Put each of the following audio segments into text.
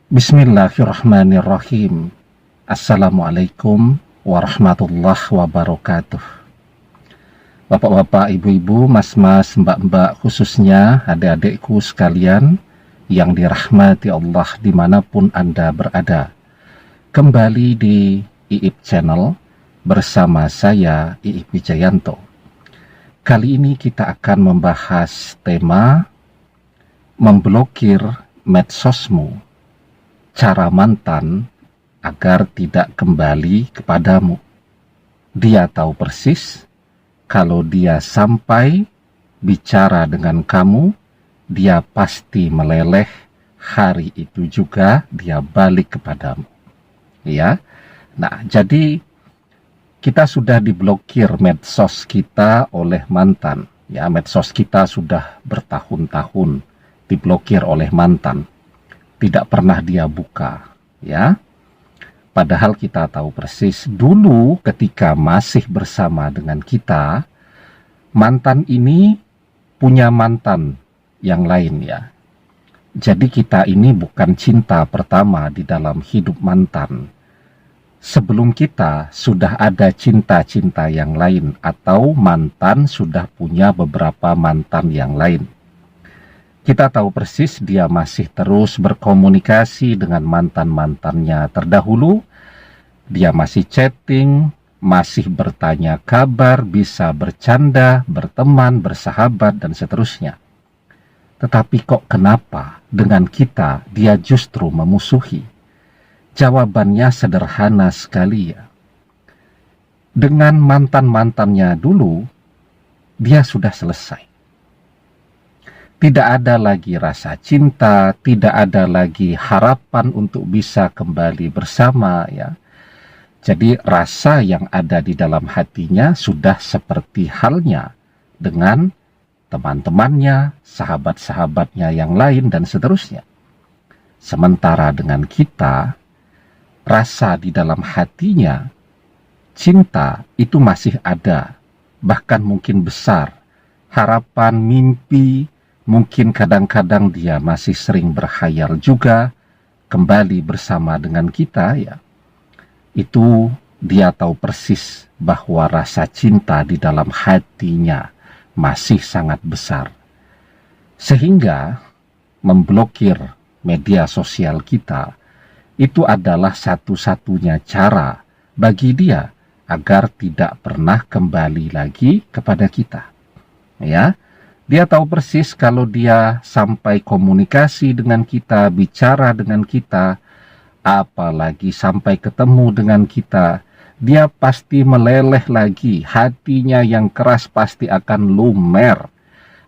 Bismillahirrahmanirrahim. Assalamualaikum warahmatullahi wabarakatuh. Bapak-bapak, ibu-ibu, mas-mas, mbak-mbak, khususnya adik-adikku sekalian yang dirahmati Allah dimanapun Anda berada. Kembali di IIP Channel bersama saya, IIP Wijayanto. Kali ini kita akan membahas tema memblokir medsosmu, cara mantan agar tidak kembali kepadamu. Dia tahu persis kalau dia sampai bicara dengan kamu, dia pasti meleleh, hari itu juga dia balik kepadamu. Ya. Nah, jadi kita sudah diblokir medsos kita oleh mantan. Ya, medsos kita sudah bertahun-tahun diblokir oleh mantan. Tidak pernah dia buka, ya. Padahal kita tahu persis dulu ketika masih bersama dengan kita, mantan ini punya mantan yang lain, ya. Jadi kita ini bukan cinta pertama di dalam hidup mantan. Sebelum kita sudah ada cinta-cinta yang lain, atau mantan sudah punya beberapa mantan yang lain. Kita tahu persis dia masih terus berkomunikasi dengan mantan-mantannya terdahulu. Dia masih chatting, masih bertanya kabar, bisa bercanda, berteman, bersahabat, dan seterusnya. Tetapi kok kenapa dengan kita dia justru memusuhi? Jawabannya sederhana sekali, ya. Dengan mantan-mantannya dulu, dia sudah selesai. Tidak ada lagi rasa cinta, tidak ada lagi harapan untuk bisa kembali bersama, ya. Jadi rasa yang ada di dalam hatinya sudah seperti halnya dengan teman-temannya, sahabat-sahabatnya yang lain, dan seterusnya. Sementara dengan kita, rasa di dalam hatinya, cinta itu masih ada, bahkan mungkin besar. Harapan, mimpi, mungkin kadang-kadang dia masih sering berkhayal juga kembali bersama dengan kita, ya. Itu dia tahu persis bahwa rasa cinta di dalam hatinya masih sangat besar. Sehingga memblokir media sosial kita itu adalah satu-satunya cara bagi dia agar tidak pernah kembali lagi kepada kita. Ya. Dia tahu persis kalau dia sampai komunikasi dengan kita, bicara dengan kita, apalagi sampai ketemu dengan kita, dia pasti meleleh lagi. Hatinya yang keras pasti akan lumer.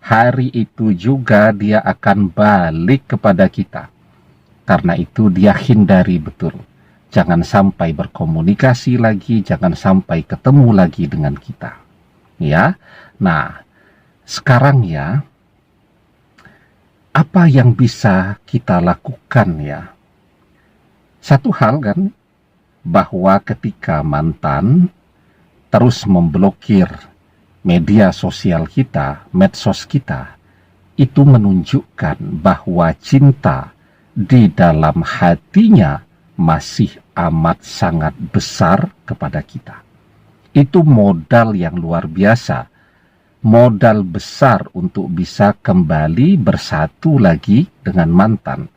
Hari itu juga dia akan balik kepada kita. Karena itu dia hindari betul. Jangan sampai berkomunikasi lagi, jangan sampai ketemu lagi dengan kita. Ya. Nah, sekarang, ya, apa yang bisa kita lakukan, ya? Satu hal kan, bahwa ketika mantan terus memblokir media sosial kita, medsos kita, itu menunjukkan bahwa cinta di dalam hatinya masih amat sangat besar kepada kita. Itu modal yang luar biasa, modal besar untuk bisa kembali bersatu lagi dengan mantan.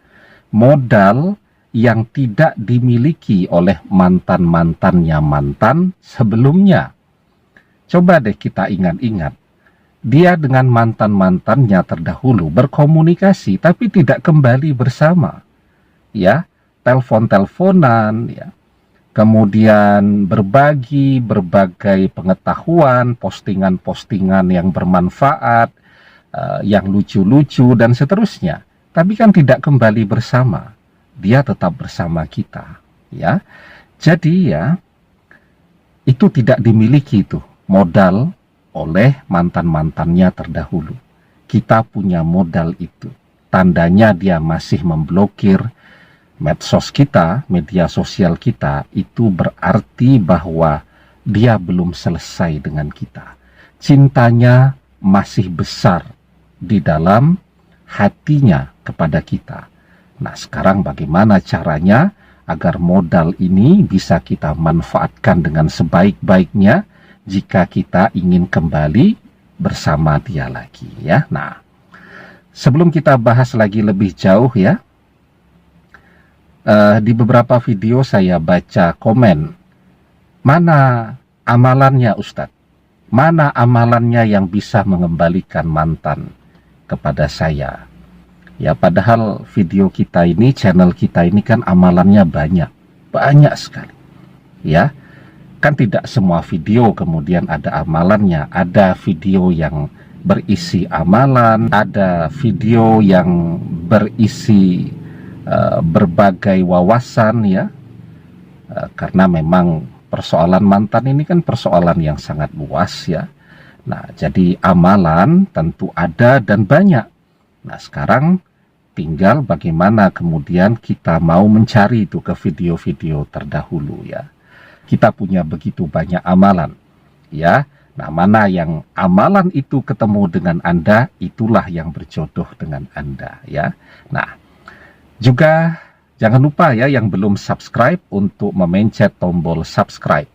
Modal yang tidak dimiliki oleh mantan-mantannya mantan sebelumnya. Coba deh kita ingat-ingat. Dia dengan mantan-mantannya terdahulu berkomunikasi tapi tidak kembali bersama. Ya, telepon-teleponan, ya. Kemudian berbagi berbagai pengetahuan, postingan-postingan yang bermanfaat, yang lucu-lucu dan seterusnya. Tapi kan tidak kembali bersama. Dia tetap bersama kita, ya. Jadi, ya, itu tidak dimiliki tuh modal oleh mantan-mantannya terdahulu. Kita punya modal itu. Tandanya dia masih memblokir medsos kita, media sosial kita, itu berarti bahwa dia belum selesai dengan kita. Cintanya masih besar di dalam hatinya kepada kita. Nah, sekarang bagaimana caranya agar modal ini bisa kita manfaatkan dengan sebaik-baiknya jika kita ingin kembali bersama dia lagi, ya. Nah, sebelum kita bahas lagi lebih jauh, ya, di beberapa video saya baca komen, mana amalannya Ustadz? Mana amalannya yang bisa mengembalikan mantan kepada saya? Ya, padahal video kita ini, channel kita ini kan amalannya banyak sekali. Ya, kan tidak semua video kemudian ada amalannya. Ada video yang berisi amalan, ada video yang berisi berbagai wawasan, ya. Karena memang persoalan mantan ini kan persoalan yang sangat luas, ya. Nah, jadi amalan tentu ada dan banyak. Nah, sekarang tinggal bagaimana kemudian kita mau mencari itu ke video-video terdahulu, ya. Kita punya begitu banyak amalan, ya. Nah, mana yang amalan itu ketemu dengan Anda, itulah yang berjodoh dengan Anda, ya. Nah, juga jangan lupa, ya, yang belum subscribe untuk memencet tombol subscribe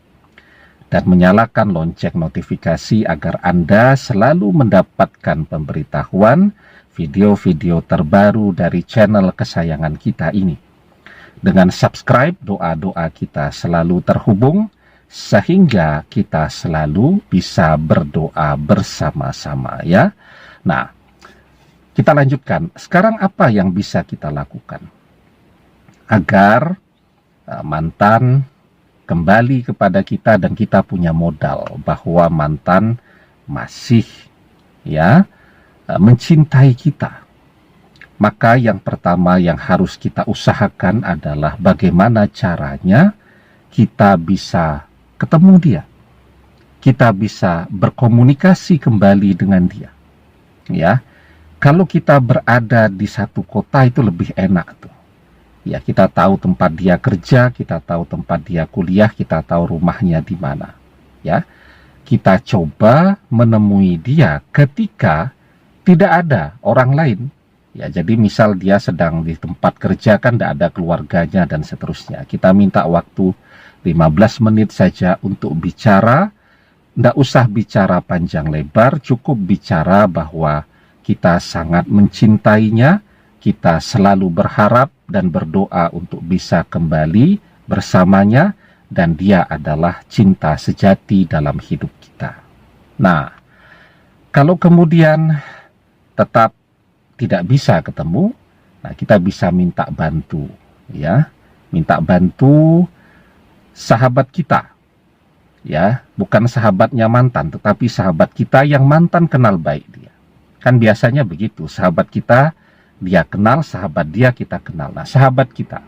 dan menyalakan lonceng notifikasi agar Anda selalu mendapatkan pemberitahuan video-video terbaru dari channel kesayangan kita ini. Dengan subscribe, doa-doa kita selalu terhubung sehingga kita selalu bisa berdoa bersama-sama, ya. Nah, kita lanjutkan. Sekarang apa yang bisa kita lakukan agar mantan kembali kepada kita dan kita punya modal bahwa mantan masih, ya, mencintai kita? Maka yang pertama yang harus kita usahakan adalah bagaimana caranya kita bisa ketemu dia, kita bisa berkomunikasi kembali dengan dia, ya. Kalau kita berada di satu kota itu lebih enak tuh, ya. Kita tahu tempat dia kerja, kita tahu tempat dia kuliah, kita tahu rumahnya di mana, ya. Kita coba menemui dia ketika tidak ada orang lain, ya. Jadi misal dia sedang di tempat kerja, kan tidak ada keluarganya dan seterusnya. Kita minta waktu 15 menit saja untuk bicara. Tidak usah bicara panjang lebar, cukup bicara bahwa kita sangat mencintainya, kita selalu berharap dan berdoa untuk bisa kembali bersamanya, dan dia adalah cinta sejati dalam hidup kita. Nah, kalau kemudian tetap tidak bisa ketemu, nah kita bisa minta bantu, ya. Minta bantu sahabat kita, ya. Bukan sahabatnya mantan, tetapi sahabat kita yang mantan kenal baik dia. Kan biasanya begitu, sahabat kita dia kenal, sahabat dia kita kenal. Nah, sahabat kita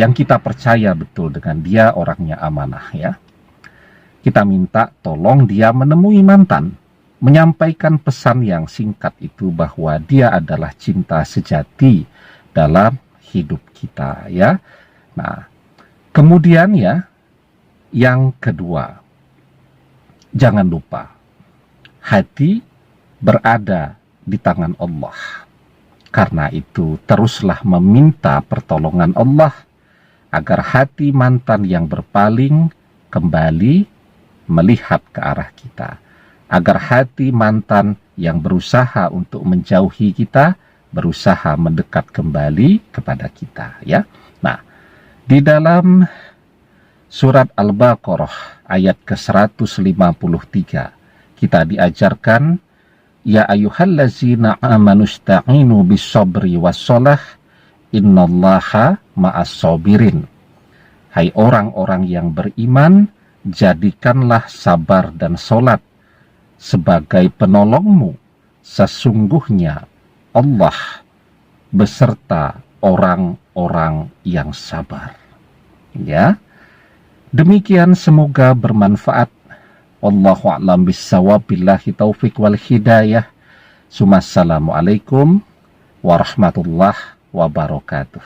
yang kita percaya betul dengan dia orangnya amanah, ya. Kita minta tolong dia menemui mantan, menyampaikan pesan yang singkat itu bahwa dia adalah cinta sejati dalam hidup kita, ya. Nah, kemudian, ya, yang kedua, jangan lupa hati berada di tangan Allah. Karena itu teruslah meminta pertolongan Allah agar hati mantan yang berpaling kembali melihat ke arah kita, agar hati mantan yang berusaha untuk menjauhi kita berusaha mendekat kembali kepada kita, ya. Nah, di dalam surat Al-Baqarah ayat ke-153 kita diajarkan, ya ayyuhallazina amanu ista'inu bis-sabri was-shalah innallaha ma'as-sabirin. Hai orang-orang yang beriman, jadikanlah sabar dan sholat sebagai penolongmu. Sesungguhnya Allah beserta orang-orang yang sabar. Ya, demikian, semoga bermanfaat. Wallahu a'lam bissawab, billahi taufiq wal hidayah. Assalamualaikum warahmatullahi wabarakatuh.